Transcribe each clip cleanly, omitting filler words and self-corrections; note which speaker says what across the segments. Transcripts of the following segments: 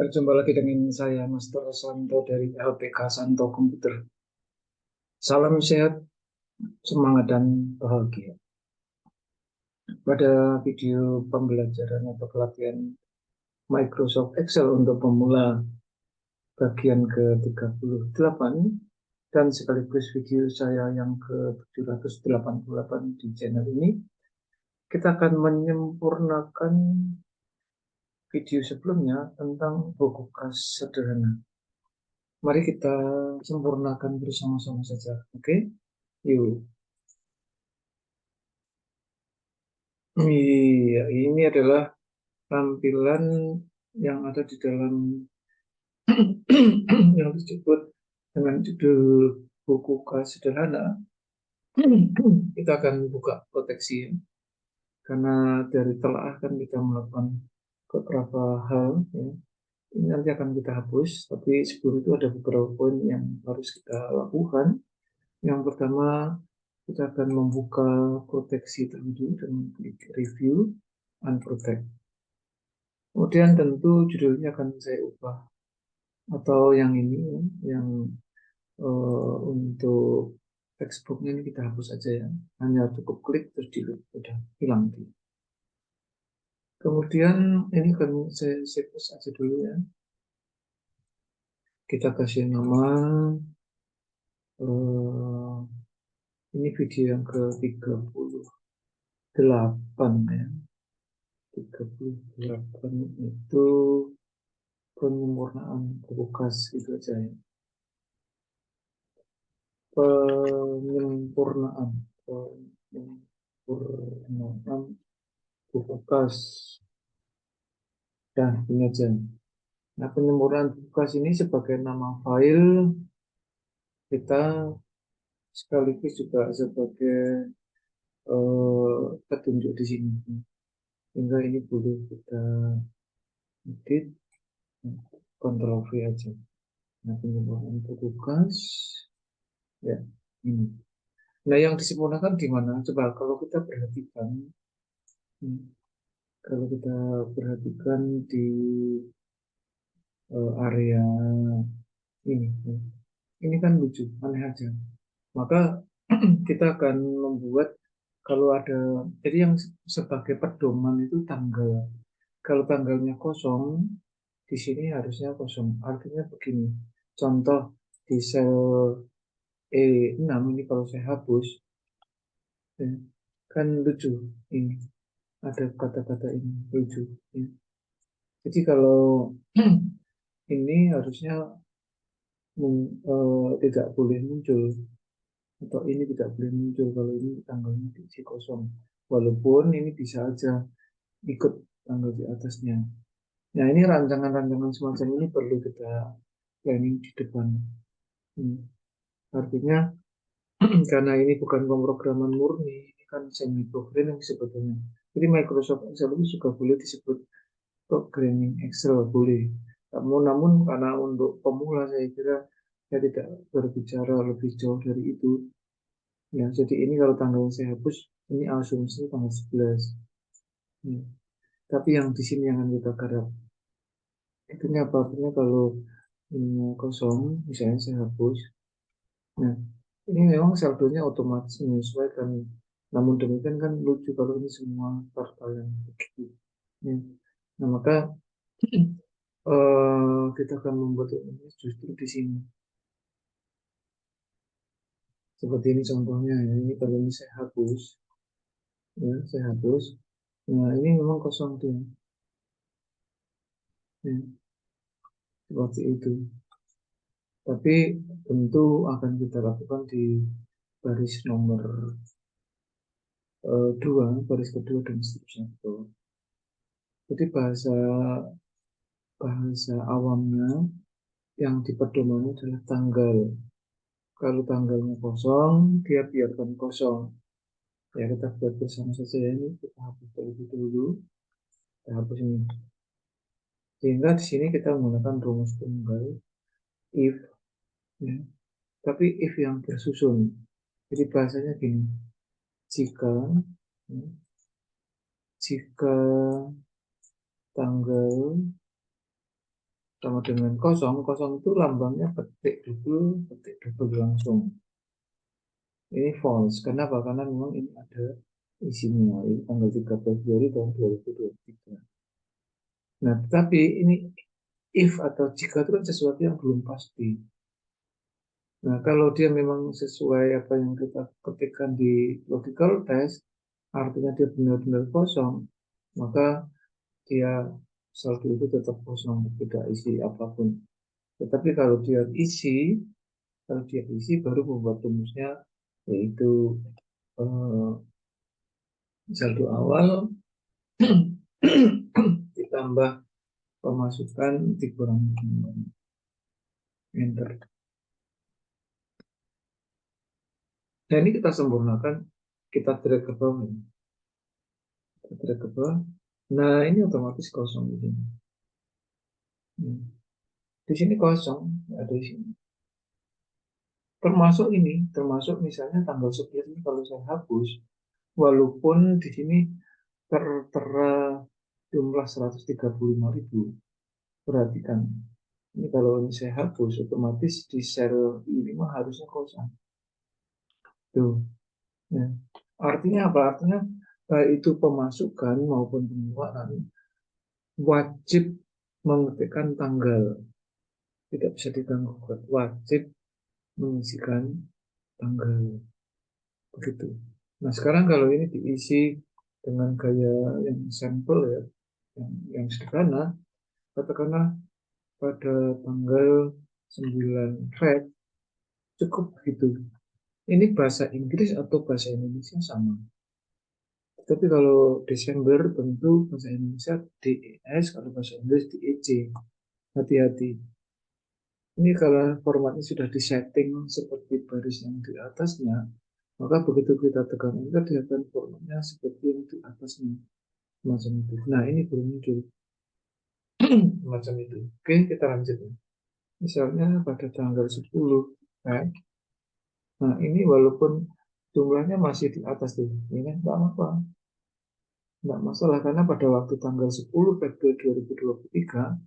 Speaker 1: Berjumpa lagi dengan saya, Master Santo dari LPK Santo Komputer. Salam sehat, semangat, dan bahagia. Pada video pembelajaran atau pelatihan Microsoft Excel untuk pemula bagian ke-38 dan sekaligus video saya yang ke-788 di channel ini, kita akan menyempurnakan video sebelumnya tentang buku kas sederhana. Mari kita sempurnakan bersama-sama saja, oke? Yuk. Iya, ini adalah tampilan yang ada di dalam yang disebut dengan judul buku kas sederhana. Kita akan buka proteksi karena dari telaah kan kita melakukan beberapa hal ya. Ini nanti akan kita hapus, tapi sebelum itu ada beberapa poin yang harus kita lakukan. Yang pertama, kita akan membuka proteksi terlebih dengan klik review and protect. Kemudian tentu judulnya akan saya ubah, atau yang ini yang untuk textbooknya ini kita hapus aja ya, hanya cukup klik terus delete, udah hilang dia. Kemudian ini kan saya save aja dulu ya, kita kasih nama ini video yang ke-38 ya. 38 itu penyempurnaan buku kas gitu aja ya. Penyempurnaan buku kas. Dan ini aja. Nah, penyempurnaan buku kas ini sebagai nama file kita sekaligus juga sebagai petunjuk di sini. Sehingga ini boleh kita edit, Ctrl V aja. Nah, penyempurnaan buku kas ya ini. Nah, yang disempurnakan di mana? Coba kalau kita perhatikan, di area ini, ini kan lucu, aneh aja. Maka kita akan membuat kalau ada, jadi yang sebagai pedoman itu tanggal. Kalau tanggalnya kosong, di sini harusnya kosong. Artinya begini, contoh di sel E6 ini kalau saya hapus, ya, kan lucu ini. Ada kata-kata ini lucu. Ya. Jadi kalau ini harusnya tidak boleh muncul, atau ini tidak boleh muncul kalau ini tanggalnya diisi kosong. Walaupun ini bisa aja ikut tanggal di atasnya. Nah, ini rancangan-rancangan semacam ini perlu kita planning di depan. Artinya karena ini bukan pemrograman murni, ini kan semi programming sebetulnya. Jadi Microsoft Excel itu juga boleh disebut programming Excel, boleh. Namun karena untuk pemula saya kira saya tidak berbicara lebih jauh dari itu. Ya, jadi ini kalau tanggal saya hapus, ini asumsi tanggal 11. Ya. Tapi yang di sini yang akan kita garap. Itu apa? Artinya kalau ini kosong, misalnya saya hapus. Nah, ini memang saldonya otomatis menyesuaikan. Namun demikian kan lucu kalau ini semua yang begitu. Ya. Nah, maka kita akan membuat ini justru di sini. Seperti ini contohnya ya. Ini kalau ini saya hapus, ya saya hapus. Nah, ini memang kosong tuh. Ya, seperti itu. Tapi tentu akan kita lakukan di baris nomor 2, baris kedua dan seterusnya. Jadi bahasa awamnya yang di pedoman adalah tanggal. Kalau tanggalnya kosong, dia biarkan kosong. Ya, kita buat bersama saja ya. Ini kita hapus terlebih dulu. Kita hapus ini. Sehingga di sini kita menggunakan rumus tunggal if, ya. Tapi if yang bersusun. Jadi bahasanya gini. Jika ya, jika tanggal sama dengan kosong. Kosong itu lambangnya petik double langsung. Ini false. Kenapa? Karena memang ini ada isinya. Ini tanggal 13 Februari tahun 2023. Nah, tetapi ini if atau jika itu kan sesuatu yang belum pasti. Nah, kalau dia memang sesuai apa yang kita ketikkan di logical test, artinya dia benar-benar kosong, maka dia saldo itu tetap kosong, tidak isi apapun. Tetapi kalau dia isi baru membuat rumusnya, yaitu eh, saldo awal ditambah pemasukan dikurangi enter. Dan ini kita sempurnakan, kita drag ke bawah, kita drag ke bawah. Nah, ini otomatis kosong di sini. Di sini kosong, ada di sini. Termasuk misalnya tanggal 11 ini kalau saya hapus, walaupun di sini tertera jumlah 135.000, perhatikan. Ini kalau ini saya hapus, otomatis di sel ini mah harusnya kosong. Tuh. Ya. Artinya apa? Artinya baik itu pemasukan maupun pengeluaran wajib mengetikkan tanggal. Tidak bisa diganggu. Wajib mengisikan tanggal. Begitu. Nah, sekarang kalau ini diisi dengan gaya yang sampel ya, yang sederhana, katakanlah pada tanggal 9 Feb, cukup begitu. Ini bahasa Inggris atau bahasa Indonesia sama. Tapi kalau Desember tentu bahasa Indonesia DES, kalau bahasa Inggris DEC. Hati-hati. Ini kalau formatnya sudah disetting seperti baris yang di atasnya, maka begitu kita tekan enter, dia akan formatnya seperti yang di atasnya. Semacam itu. Nah, ini belum muncul. Semacam itu. Oke, kita lanjut. Misalnya pada tanggal 10, kan? Nah, ini walaupun jumlahnya masih di atas tuh, ini kan nggak apa-apa. Nggak masalah, karena pada waktu tanggal 10 Februari 2023,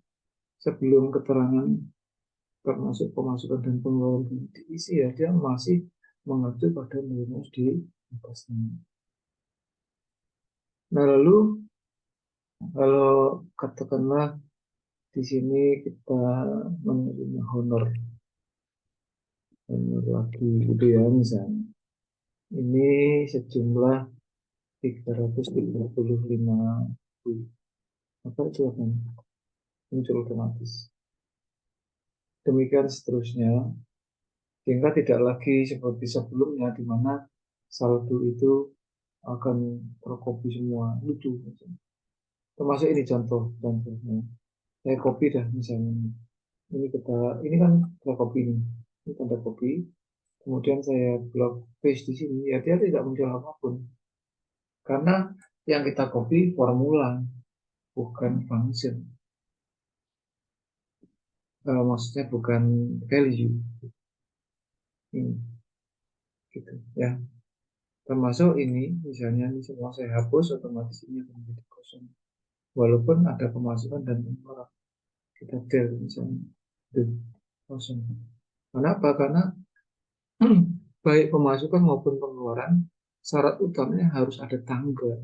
Speaker 1: sebelum keterangan termasuk pemasukan dan pengeluaran diisi ya, dia masih mengacu pada minus di atasnya. Nah, lalu kalau katakanlah di sini kita menerima honor lagi gitu ya, misalnya ini sejumlah 335.000, maka itu akan muncul otomatis. Demikian seterusnya, sehingga tidak lagi seperti sebelumnya di mana saldo itu akan terkopi semua, lucu. Termasuk ini contohnya. Saya copy dah misalnya. Ini kan kita copy nih. Ini tanda copy. Kemudian saya blok paste di sini, ya dia tidak muncul apapun. Karena yang kita copy formula, bukan function. Maksudnya bukan value. Ini, gitu ya. Termasuk ini, misalnya ini semua saya hapus, otomatis ini akan menjadi kosong. Walaupun ada pemasukan dan pengeluaran. Kita del misalnya, del, kosong. Kenapa? Karena baik pemasukan maupun pengeluaran, syarat utamanya harus ada tanggal.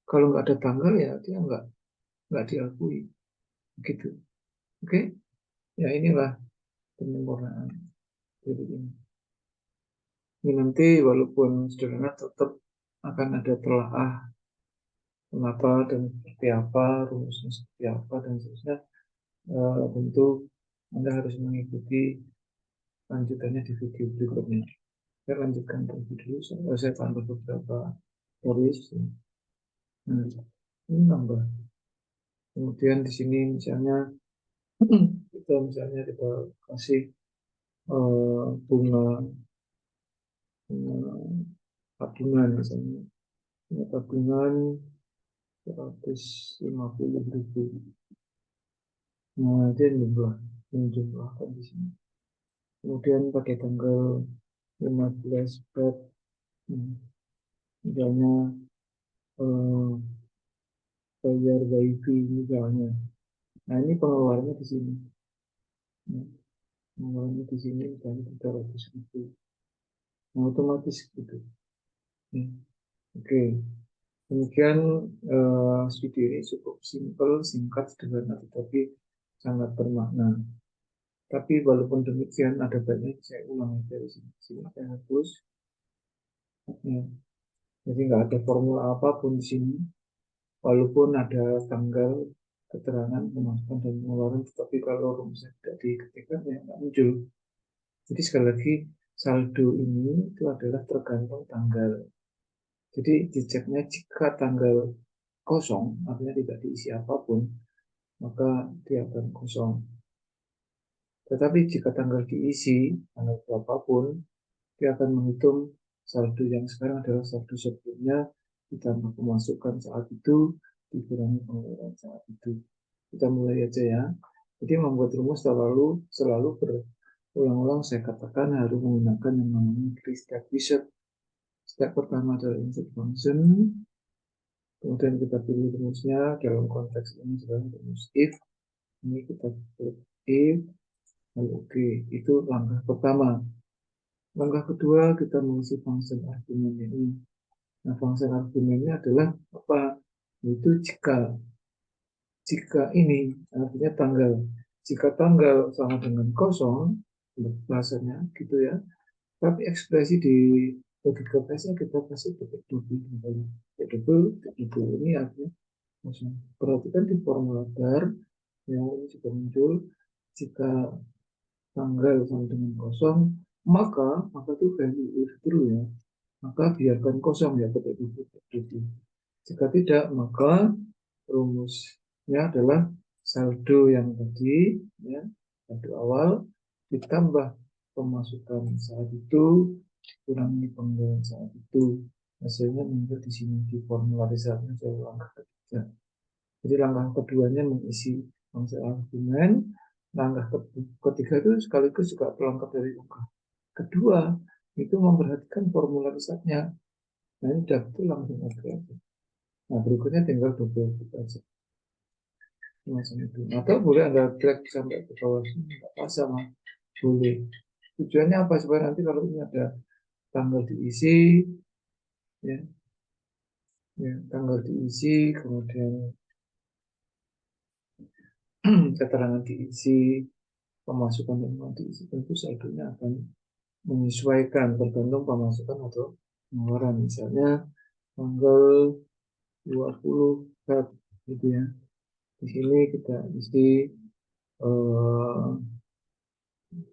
Speaker 1: Kalau nggak ada tanggal ya dia nggak diakui. Gitu. Oke? Ya inilah penyempurnaan dari ini. Ini nanti walaupun sederhana tetap akan ada telaah mengapa dan seperti apa, rumusnya seperti apa dan seterusnya. Tentu Anda harus mengikuti lanjutannya di video berikutnya. Saya lanjutkan terlebih dulu. Saya tambah beberapa tulis. Nah, ini nambah. Kemudian di sini misalnya kita kasih bunga tabungan misalnya. Bunga tabungan 150.000. Nah, dia menjumlahkan di sini. Kemudian pakai tanggal 15 Feb, misalnya eh, bayar wifi misalnya. Nah, ini pengeluarannya di sini. pengeluarannya di sini dari 300.000. Nah, otomatis gitu. Ya. Oke, demikian studi ini cukup simpel, singkat, sederhana, tetapi sangat bermakna. Tapi walaupun demikian, ada baiknya saya ulangi dari sini. Sini saya hapus. Ya. Jadi nggak ada formula apapun di sini. Walaupun ada tanggal keterangan pemasukan dan pengeluaran, tetapi kalau rumusnya tidak diketikkan ya nggak muncul. Jadi sekali lagi saldo ini itu adalah tergantung tanggal. Jadi diceknya jika tanggal kosong, artinya tidak diisi apapun, maka dia akan kosong. Tetapi jika tanggal diisi, tanggal berapapun, dia akan menghitung saldo yang sekarang adalah saldo sebelumnya ditambah pemasukan saat itu dikurangi pengeluaran saat itu. Kita mulai aja ya. Jadi membuat rumus selalu berulang-ulang saya katakan harus menggunakan yang namanya three-step wizard. Step pertama adalah insert function, kemudian kita pilih rumusnya, dalam konteks ini adalah rumus if. Ini kita klik if, lalu oke. Itu langkah pertama. Langkah kedua kita mengisi function argumen ini. Nah, function argumennya adalah apa? Yaitu jika ini artinya tanggal. Jika tanggal sama dengan kosong, bahasanya gitu ya. Tapi ekspresi di logika tesnya kita kasih pakai double kembali. Double ini artinya kosong. Perhatikan di formula bar yang ini juga muncul. Jika tanggal sama dengan kosong, maka itu value if true ya. Maka biarkan kosong ya pakai double. Jika tidak, maka rumusnya adalah saldo yang tadi ya, saldo awal ditambah pemasukan saat itu kurangi pengeluaran saat itu, hasilnya muncul di sini di formularisasinya saya langkah ketiga. Jadi langkah keduanya mengisi fungsi argumen, langkah ketiga itu sekaligus juga pelengkap dari langkah kedua itu memperhatikan formularisasinya. Nah ini udah itu langsung oke. Nah berikutnya tinggal double klik aja. Macam itu. Atau boleh Anda drag sampai ke bawah sini, nggak apa sama, boleh. Tujuannya apa? Supaya nanti kalau ini ada tanggal diisi, ya, ya tanggal diisi, kemudian keterangan diisi, pemasukan dan uang diisi, tentu saldonya akan menyesuaikan tergantung pemasukan atau pengeluaran. Misalnya tanggal 20 Feb gitu ya. Di sini kita isi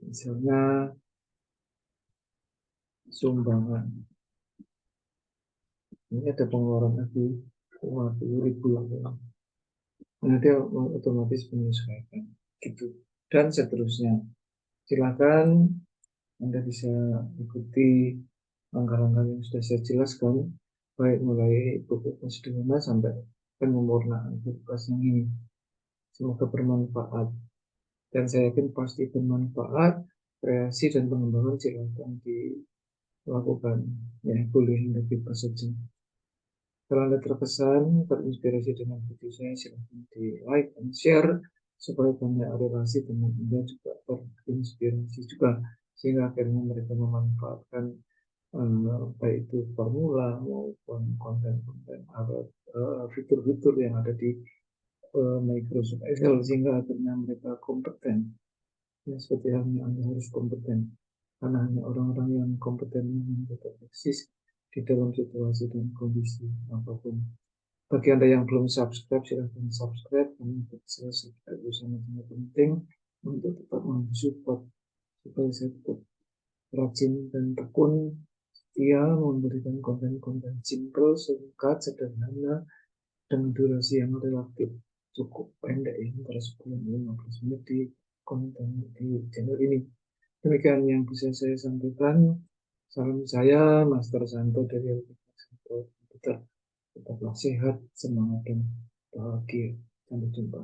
Speaker 1: misalnya sumbangan. Ini ada pengeluaran lagi 20.000 lagi. Nah, dia otomatis menyesuaikan gitu. Dan seterusnya. Silakan Anda bisa ikuti langkah-langkah yang sudah saya jelaskan, baik mulai beberapa sederhana sampai penyempurnaan beberapa yang ini. Semoga bermanfaat. Dan saya yakin pasti bermanfaat. Kreasi dan pengembangan silakan dilakukan. Ya, boleh Anda bebas saja. Kalau Anda terkesan, terinspirasi dengan video saya, silahkan di like dan share supaya banyak relasi teman Anda juga terinspirasi juga sehingga akhirnya mereka memanfaatkan baik itu formula maupun konten-konten atau fitur-fitur yang ada di Microsoft Excel sehingga akhirnya mereka kompeten. Ya, seperti halnya Anda harus kompeten karena hanya orang-orang yang kompeten yang tetap eksis di dalam situasi dan kondisi apapun. Bagi Anda yang belum subscribe, silahkan subscribe. Karena untuk saya subscribe itu sangat penting untuk tetap mensupport supaya saya tetap rajin dan tekun setia memberikan konten-konten simple, singkat, sederhana, dengan durasi yang relatif cukup pendek ya, antara 10-15 menit di konten di channel ini. Demikian yang bisa saya sampaikan. Salam saya, Master Santo dari Santo Komputer. Tetaplah sehat, semangat, dan bahagia. Sampai jumpa.